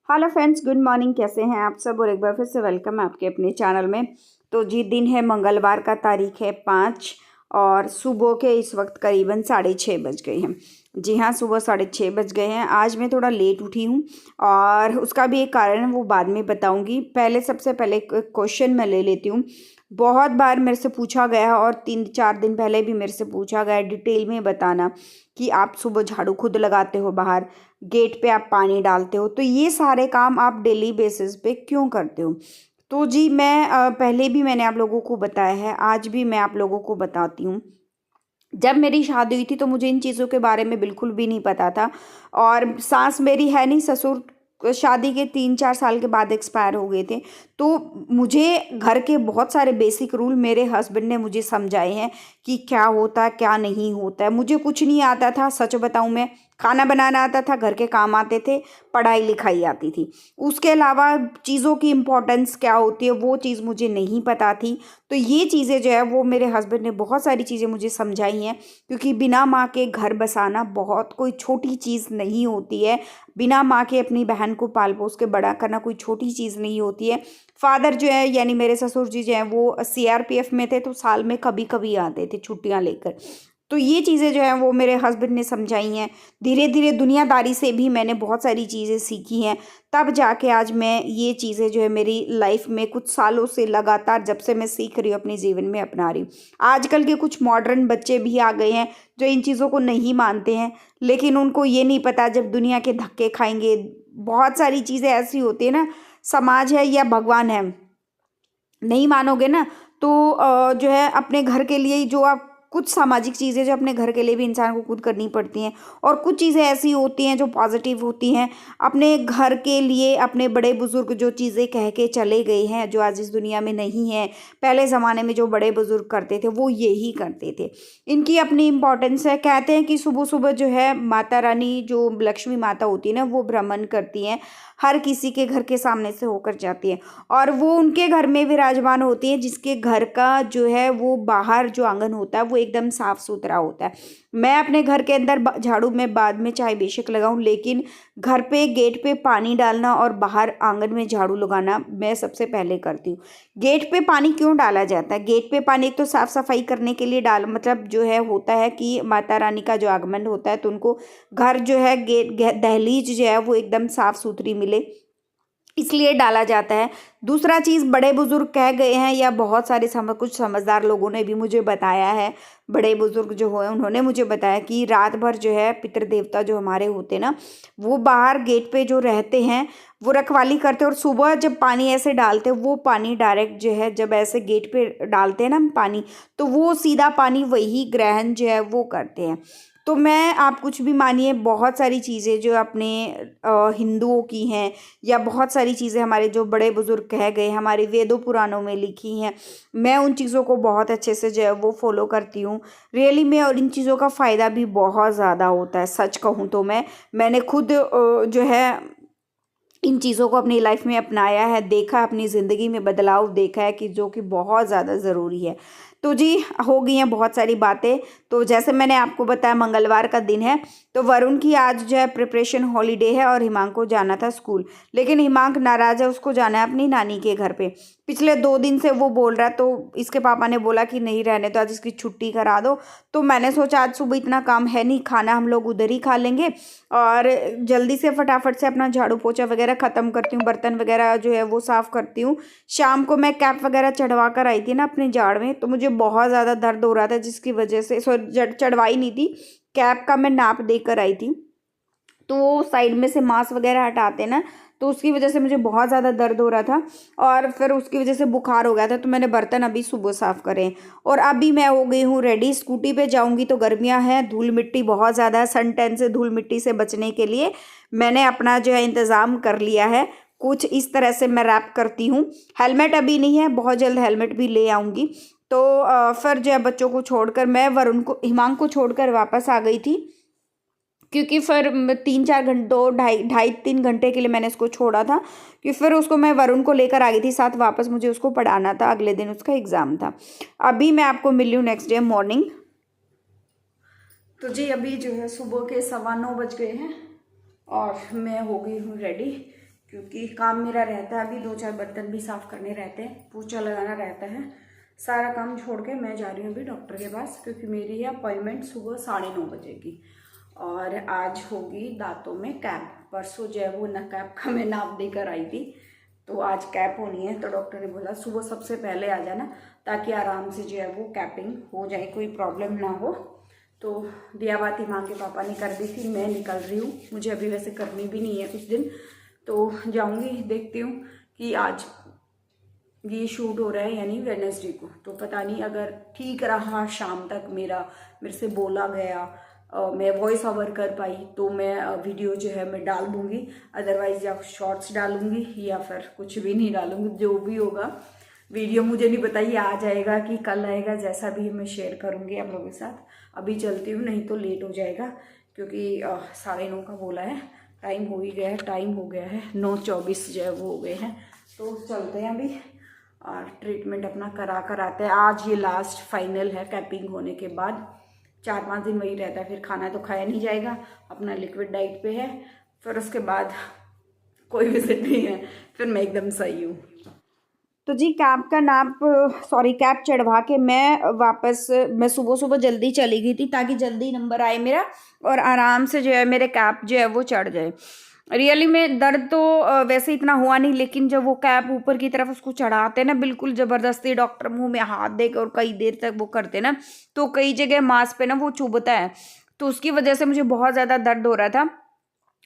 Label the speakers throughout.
Speaker 1: Hello friends, good morning. कैसे हैं आप सब? और एक बार फिर से वेलकम है आपके अपने चैनल में। तो जी, दिन है मंगलवार का, तारीख है 5 और सुबह के इस वक्त करीबन 6:30 बज गए हैं। जी हाँ, सुबह 6:30 बज गए हैं। आज मैं थोड़ा लेट उठी हूँ और उसका भी एक कारण है, वो बाद में बताऊँगी। पहले सबसे पहले क्वेश्चन मैं ले लेती हूँ। बहुत बार मेरे से पूछा गया है और 3-4 दिन पहले भी मेरे से पूछा गया है, डिटेल में बताना कि आप सुबह झाड़ू खुद लगाते हो, बाहर गेट पे आप पानी डालते हो, तो ये सारे काम आप डेली बेसिस पे क्यों करते हो? तो जी मैं पहले भी मैंने आप लोगों को बताया है, आज भी मैं आप लोगों को बताती हूँ। जब मेरी शादी हुई थी तो मुझे इन चीज़ों के बारे में बिल्कुल भी नहीं पता था। और सास मेरी है नहीं, ससुर शादी के 3-4 साल के बाद एक्सपायर हो गए थे। तो मुझे घर के बहुत सारे बेसिक रूल मेरे हस्बैंड ने मुझे समझाए हैं कि क्या होता है, क्या नहीं होता है। मुझे कुछ नहीं आता था, सच बताऊं, मैं खाना बनाना आता था, घर के काम आते थे, पढ़ाई लिखाई आती थी। उसके अलावा चीज़ों की इम्पोर्टेंस क्या होती है वो चीज़ मुझे नहीं पता थी। तो ये चीज़ें जो है वो मेरे हस्बैंड ने बहुत सारी चीज़ें मुझे समझाई हैं, क्योंकि बिना माँ के घर बसाना बहुत कोई छोटी चीज़ नहीं होती है। बिना माँ के अपनी बहन को पाल पोस के बड़ा करना कोई छोटी चीज़ नहीं होती है। फादर जो है, यानी मेरे ससुर जी जो हैं, वो सीआरपीएफ में थे, तो साल में कभी कभी आते थे छुट्टियां लेकर। तो ये चीज़ें जो हैं वो मेरे हस्बैंड ने समझाई हैं। धीरे धीरे दुनियादारी से भी मैंने बहुत सारी चीज़ें सीखी हैं। तब जाके आज मैं ये चीज़ें जो है मेरी लाइफ में कुछ सालों से लगातार, जब से मैं सीख रही हूँ, अपने जीवन में अपना रही हूँ। आजकल के कुछ मॉडर्न बच्चे भी आ गए हैं जो इन चीज़ों को नहीं मानते हैं, लेकिन उनको ये नहीं पता जब दुनिया के धक्के खाएंगे। बहुत सारी चीज़ें ऐसी होती है ना, समाज है या भगवान है, नहीं मानोगे ना, तो जो है अपने घर के लिए ही जो आप कुछ सामाजिक चीज़ें जो अपने घर के लिए भी इंसान को खुद करनी पड़ती हैं। और कुछ चीज़ें ऐसी होती हैं जो पॉजिटिव होती हैं अपने घर के लिए। अपने बड़े बुजुर्ग जो चीज़ें कह के चले गए हैं, जो आज इस दुनिया में नहीं है, पहले ज़माने में जो बड़े बुजुर्ग करते थे वो यही करते थे। इनकी अपनी इम्पोर्टेंस है। कहते हैं कि सुबह सुबह जो है माता रानी, जो लक्ष्मी माता होती है ना, वो भ्रमण करती हैं, हर किसी के घर के सामने से होकर जाती है। और वो उनके घर में विराजमान होती है जिसके घर का जो है वो बाहर जो आंगन होता है वो एकदम साफ सुथरा होता है। मैं अपने घर के अंदर झाड़ू में बाद में चाहे बेशक लगाऊं, लेकिन घर पे गेट पे पानी डालना और बाहर आंगन में झाड़ू लगाना मैं सबसे पहले करती हूँ। गेट पे पानी क्यों डाला जाता है? गेट पे पानी एक तो साफ सफाई करने के लिए डाल, मतलब जो है होता है कि माता रानी का जो आगमन होता है तो उनको घर जो है दहलीज जो है वो एकदम साफ सुथरी मिले, इसलिए डाला जाता है। दूसरा चीज़, बड़े बुजुर्ग कह गए हैं या बहुत सारे कुछ समझदार लोगों ने भी मुझे बताया है, बड़े बुजुर्ग जो हुए उन्होंने मुझे बताया कि रात भर जो है पितृ देवता जो हमारे होते हैं ना, वो बाहर गेट पे जो रहते हैं वो रखवाली करते हैं। और सुबह जब पानी ऐसे डालते हैं, वो पानी डायरेक्ट जो है जब ऐसे गेट पे डालते हैं ना हम पानी, तो वो सीधा पानी वही ग्रहण जो है वो करते हैं। तो मैं, आप कुछ भी मानिए, बहुत सारी चीज़ें जो अपने हिंदुओं की हैं, या बहुत सारी चीज़ें हमारे जो बड़े बुजुर्ग कह गए, हमारे वेदों पुराणों में लिखी हैं, मैं उन चीज़ों को बहुत अच्छे से जो है वो फॉलो करती हूँ रियली में। और इन चीज़ों का फ़ायदा भी बहुत ज़्यादा होता है, सच कहूँ तो मैंने खुद जो है इन चीज़ों को अपनी लाइफ में अपनाया है, देखा, अपनी ज़िंदगी में बदलाव देखा है कि जो कि बहुत ज़्यादा ज़रूरी है। तो जी, हो गई हैं बहुत सारी बातें। तो जैसे मैंने आपको बताया मंगलवार का दिन है, तो वरुण की आज जो है प्रिपरेशन हॉलीडे है और हिमांक को जाना था स्कूल, लेकिन हिमांक नाराज़ है, उसको जाना है अपनी नानी के घर पे। पिछले 2 दिन से वो बोल रहा है, तो इसके पापा ने बोला कि नहीं रहने दो, आज इसकी छुट्टी करा दो। तो मैंने सोचा आज सुबह इतना काम है नहीं, खाना हम लोग उधर ही खा लेंगे और जल्दी से फटाफट से अपना झाड़ू पोछा वगैरह ख़त्म करती हूँ, बर्तन वगैरह जो है वो साफ़ करती हूँ। शाम को मैं कैप वगैरह चढ़वा कर आई थी ना अपने जाड़ में, तो मुझे बहुत ज़्यादा दर्द हो रहा था, जिसकी वजह से, सॉरी, चढ़वाई नहीं थी, कैप का मैं नाप देकर आई थी। तो वो साइड में से मांस वगैरह हटाते ना, तो उसकी वजह से मुझे बहुत ज़्यादा दर्द हो रहा था और फिर उसकी वजह से बुखार हो गया था। तो मैंने बर्तन अभी सुबह साफ़ करे और अभी मैं हो गई हूँ रेडी। स्कूटी पे जाऊँगी तो गर्मियाँ हैं, धूल मिट्टी बहुत ज़्यादा है, सन टैन से धूल मिट्टी से बचने के लिए मैंने अपना जो है इंतज़ाम कर लिया है। कुछ इस तरह से मैं रैप करती हूँ। हेलमेट अभी नहीं है, बहुत जल्द हेलमेट भी ले आऊँगी। तो फिर जो है बच्चों को छोड़कर मैं वरुण को, हिमांक को छोड़कर वापस आ गई थी, क्योंकि फिर 3-4 घंटे, 2 ढाई 3 घंटे के लिए मैंने इसको छोड़ा था, कि फिर उसको मैं वरुण को लेकर आ गई थी साथ वापस, मुझे उसको पढ़ाना था, अगले दिन उसका एग्ज़ाम था। अभी मैं आपको मिली हूँ नेक्स्ट डे मॉर्निंग। तो जी अभी जो है सुबह के 9:15 बज गए हैं और मैं हो गई हूँ रेडी। क्योंकि काम मेरा रहता है, अभी 2-4 बर्तन भी साफ़ करने रहते हैं, पोछा लगाना रहता है। सारा काम छोड़ के मैं जा रही हूँ अभी डॉक्टर के पास, क्योंकि मेरी है अपॉइंटमेंट सुबह 9:30 बजे की। और आज होगी दांतों में कैप। परसों जो है वो न कैप का मैं नाप देकर आई थी, तो आज कैप होनी है। तो डॉक्टर ने बोला सुबह सबसे पहले आ जाना, ताकि आराम से जो है वो कैपिंग हो जाए, कोई प्रॉब्लम ना हो। तो दिया बात माँ के पापा ने कर दी थी, मैं निकल रही हूँ। मुझे अभी वैसे करनी भी नहीं है कुछ दिन, तो जाऊँगी। देखती हूँ कि आज ये शूट हो रहा है यानी वेडनेसडे को, तो पता नहीं अगर ठीक रहा शाम तक मेरे से बोला गया, मैं वॉइस ओवर कर पाई, तो मैं वीडियो जो है मैं डाल दूँगी। अदरवाइज या शॉर्ट्स डालूँगी या फिर कुछ भी नहीं डालूँगी, जो भी होगा। वीडियो मुझे नहीं पता ये आ जाएगा कि कल आएगा, जैसा भी मैं शेयर करूँगी आप लोगों के साथ। अभी चलती हूँ, नहीं तो लेट हो जाएगा, क्योंकि 9:30 का बोला है। टाइम हो ही गया है, टाइम हो गया है 9:24 जो है वो हो गए हैं। तो चलते हैं अभी और ट्रीटमेंट अपना करा कर आते हैं। आज ये लास्ट फाइनल है कैपिंग होने के बाद। 4-5 दिन वही रहता है, फिर खाना तो खाया नहीं जाएगा, अपना लिक्विड डाइट पे है। फिर उसके बाद कोई विजिट नहीं है, फिर मैं एकदम सही हूँ। तो जी कैप चढ़वा के मैं सुबह सुबह जल्दी चली गई थी, ताकि जल्दी नंबर आए मेरा और आराम से जो है मेरे कैप जो है वो चढ़ जाए। रियली में दर्द तो वैसे इतना हुआ नहीं, लेकिन जब वो कैप ऊपर की तरफ उसको चढ़ाते ना, बिल्कुल ज़बरदस्ती डॉक्टर मुंह में हाथ देकर और कई देर तक वो करते ना, तो कई जगह मांस पे ना वो चुभता है। तो उसकी वजह से मुझे बहुत ज़्यादा दर्द हो रहा था।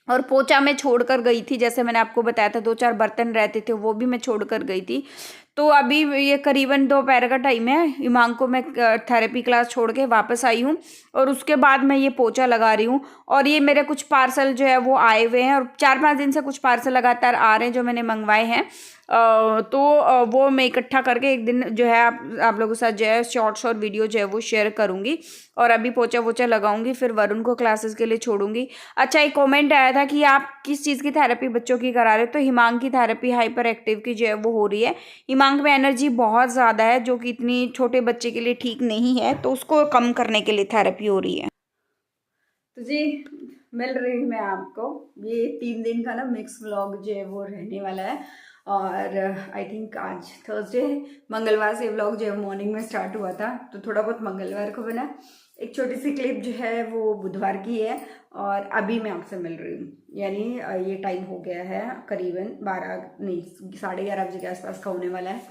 Speaker 1: और पोछा मैं छोड़ कर गई थी, जैसे मैंने आपको बताया था 2-4 बर्तन रहते थे, वो भी मैं छोड़ कर गई थी। तो अभी ये करीबन दोपहर का टाइम है, इमांग को मैं थेरेपी क्लास छोड़ के वापस आई हूँ, और उसके बाद मैं ये पोछा लगा रही हूँ। और ये मेरे कुछ पार्सल जो है वो आए हुए हैं, और 4-5 दिन से कुछ पार्सल लगातार आ रहे हैं जो मैंने मंगवाए हैं। वो मैं इकट्ठा करके एक दिन जो है आप लोगों के साथ जो है शॉर्ट्स और वीडियो जो है वो शेयर करूँगी। और अभी पोछा वोछा लगाऊंगी, फिर वरुण को क्लासेस के लिए छोड़ूंगी। अच्छा, एक कमेंट आया था कि आप किस चीज़ की थेरेपी बच्चों की करा रहे हो, तो हिमांग की थेरेपी हाइपर एक्टिव की जो है वो हो रही है। हिमांग में एनर्जी बहुत ज़्यादा है, जो कि इतनी छोटे बच्चे के लिए ठीक नहीं है, तो उसको कम करने के लिए थेरेपी हो रही है। तो जी मिल रही हूँ मैं आपको। ये 3 दिन का ना मिक्स व्लॉग जो है वो रहने वाला है। और आई थिंक आज थर्सडे है, मंगलवार से व्लॉग जो है मॉर्निंग में स्टार्ट हुआ था, तो थोड़ा बहुत मंगलवार को बना। एक छोटी सी क्लिप जो है वो बुधवार की है, और अभी मैं आपसे मिल रही हूँ। यानी ये टाइम हो गया है करीबन 11:30 बजे के आसपास का होने वाला है।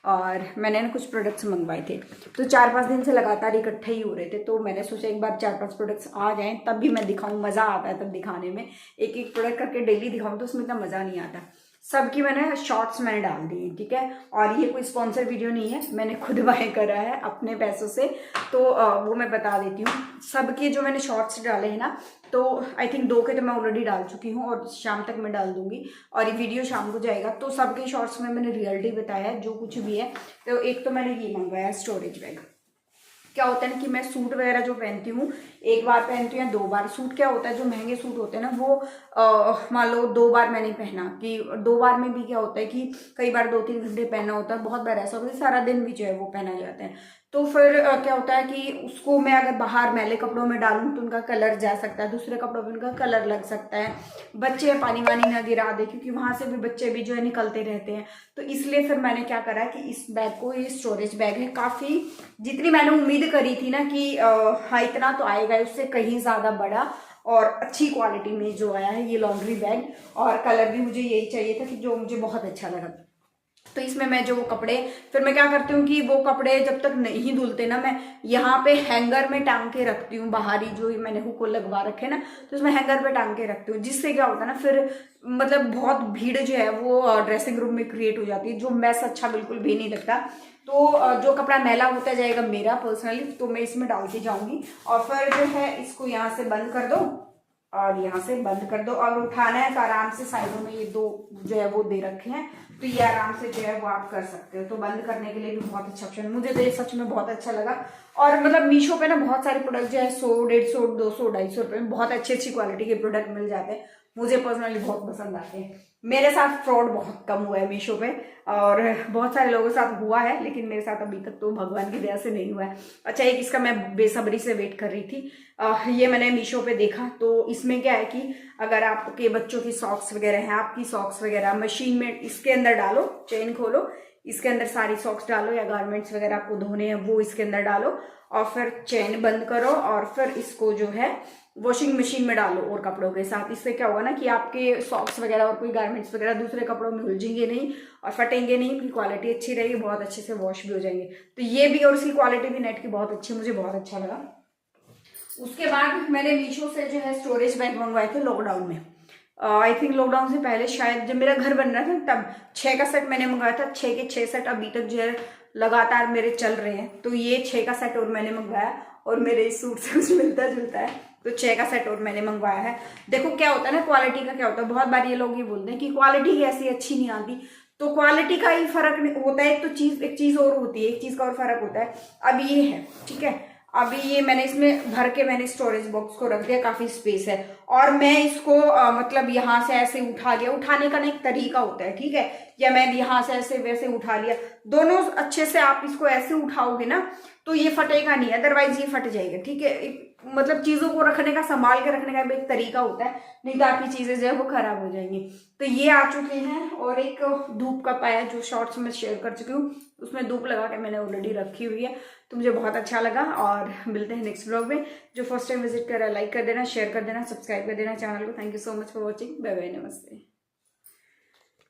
Speaker 1: और मैंने ना कुछ प्रोडक्ट्स मंगवाए थे, तो 4-5 दिन से लगातार इकट्ठे ही हो रहे थे, तो मैंने सोचा एक बार 4-5 प्रोडक्ट्स आ जाएं तब भी मैं दिखाऊं। मज़ा आता है तब दिखाने में, एक एक प्रोडक्ट करके डेली दिखाऊं तो उसमें इतना मज़ा नहीं आता। सबकी मैंने शॉर्ट्स मैंने डाल दी, ठीक है। और ये कोई स्पॉन्सर वीडियो नहीं है, मैंने खुद बाय करा है अपने पैसों से, तो वो मैं बता देती हूँ। सबके जो मैंने शॉर्ट्स डाले हैं ना, तो आई थिंक 2 के तो मैं ऑलरेडी डाल चुकी हूँ, और शाम तक मैं डाल दूंगी, और ये वीडियो शाम को जाएगा। तो सबके शॉर्ट्स में मैंने रियलिटी बताया है जो कुछ भी है। तो एक तो मैंने ये मंगवाया स्टोरेज बैग। क्या होता है ना कि मैं सूट वगैरह जो पहनती हूँ, एक बार पहनती हूँ या 2 बार। सूट क्या होता है, जो महंगे सूट होते हैं ना, वो मान लो 2 बार मैंने पहना, कि 2 बार में भी क्या होता है कि कई बार 2-3 घंटे पहनना होता है, बहुत बार ऐसा होता है सारा दिन भी जो है वो पहना जाता है। तो फिर क्या होता है कि उसको मैं अगर बाहर मैले कपड़ों में डालूं तो उनका कलर जा सकता है, दूसरे कपड़ों में उनका कलर लग सकता है, बच्चे पानी वानी ना गिरा दे, क्योंकि वहां से भी बच्चे भी जो है निकलते रहते हैं। तो इसलिए फिर मैंने क्या करा कि इस बैग को, ये स्टोरेज बैग है, काफ़ी जितनी मैंने उम्मीद करी थी ना कि हाँ इतना तो आएगा, उससे कहीं ज़्यादा बड़ा और अच्छी क्वालिटी में जो आया है ये लॉन्ड्री बैग। और कलर भी मुझे यही चाहिए था, कि जो मुझे बहुत अच्छा लगा। तो इसमें मैं जो वो कपड़े, फिर मैं क्या करती हूँ कि वो कपड़े जब तक नहीं धुलते ना, मैं यहाँ पे हैंगर में टांग के रखती हूँ। बाहरी जो मैंने हुक लगवा रखे ना, तो उसमें हैंगर पे टांग के रखती हूँ, जिससे क्या होता है ना, फिर मतलब बहुत भीड़ जो है वो ड्रेसिंग रूम में क्रिएट हो जाती है, जो मैस अच्छा बिल्कुल भी नहीं लगता। तो जो कपड़ा मैला होता जाएगा मेरा पर्सनली, तो मैं इसमें डालती जाऊंगी। और फिर जो है इसको यहाँ से बंद कर दो, और यहाँ से बंद कर दो, और उठाना है तो आराम से साइडों में ये 2 जो है वो दे रखे हैं, तो ये आराम से जो है वो आप कर सकते हो। तो बंद करने के लिए भी बहुत अच्छा ऑप्शन, मुझे तो ये सच में बहुत अच्छा लगा। और मतलब मीशो पे ना बहुत सारे प्रोडक्ट जो है 100, 150, 200, 250 रुपये में बहुत अच्छी क्वालिटी के प्रोडक्ट मिल जाते हैं। मुझे पर्सनली बहुत पसंद आते हैं। मेरे साथ फ्रॉड बहुत कम हुआ है मीशो पे, और बहुत सारे लोगों के साथ हुआ है, लेकिन मेरे साथ अभी तक तो भगवान की दया से नहीं हुआ है। अच्छा, एक इसका मैं बेसब्री से वेट कर रही थी। ये मैंने मीशो पे देखा, तो इसमें क्या है कि अगर आपके बच्चों की सॉक्स वगैरह हैं, आपकी सॉक्स वगैरह मशीन में इसके अंदर डालो, चेन खोलो, इसके अंदर सारी सॉक्स डालो या गारमेंट्स वगैरह आपको धोने हैं वो इसके अंदर डालो, और फिर चेन बंद करो, और फिर इसको जो है वॉशिंग मशीन में डालो और कपड़ों के साथ। इससे क्या होगा ना कि आपके सॉक्स वगैरह और कोई गारमेंट्स वगैरह दूसरे कपड़ों में उलझेंगे नहीं और फटेंगे नहीं, उनकी क्वालिटी अच्छी रहेगी, बहुत अच्छे से वॉश भी हो जाएंगे। तो ये भी, और उसकी क्वालिटी भी नेट की बहुत अच्छी, मुझे बहुत अच्छा लगा। उसके बाद मैंने मीशो से जो है स्टोरेज बैग मंगवाए थे लॉकडाउन में। आई थिंक लॉकडाउन से पहले, शायद जब मेरा घर बन रहा था तब 6 का सेट मैंने मंगवाया था। 6 के 6 सेट अभी तक जो है लगातार मेरे चल रहे हैं। तो ये 6 का सेट और मैंने मंगवाया, और मेरे इस सूट से कुछ मिलता जुलता है, तो 6 का सेट और मैंने मंगवाया है। देखो क्या होता है ना, क्वालिटी का क्या होता है, बहुत बार ये लोग ये बोलते हैं कि क्वालिटी ऐसी अच्छी नहीं आती, तो क्वालिटी का ही फर्क होता है। तो एक चीज और होती है, एक चीज का और फर्क होता है। अब ये है, ठीक है, अभी ये मैंने इसमें भर के मैंने स्टोरेज बॉक्स को रख दिया, काफी स्पेस है, और मैं इसको मतलब यहाँ से ऐसे उठा लिया, उठाने का ना एक तरीका होता है, ठीक है, या मैं यहाँ से ऐसे वैसे उठा लिया, दोनों अच्छे से आप इसको ऐसे उठाओगे ना तो ये फटेगा नहीं, अदरवाइज ये फट जाएगा, ठीक है। मतलब चीजों को रखने का, संभाल के रखने का भी एक तरीका होता है, नहीं तो आपकी चीजें जो है वो खराब हो जाएंगी। तो ये आ चुके हैं, और एक धूप का पाया जो शॉर्ट्स में शेयर कर चुकी हूँ, उसमें धूप लगा के मैंने ऑलरेडी रखी हुई है। तो मुझे बहुत अच्छा लगा, और मिलते हैं नेक्स्ट व्लॉग में। जो फर्स्ट टाइम विजिट कर रहा है लाइक कर देना, शेयर कर देना, सब्सक्राइब कर देना चैनल को। Thank you so much for watching. Bye bye, नमस्ते।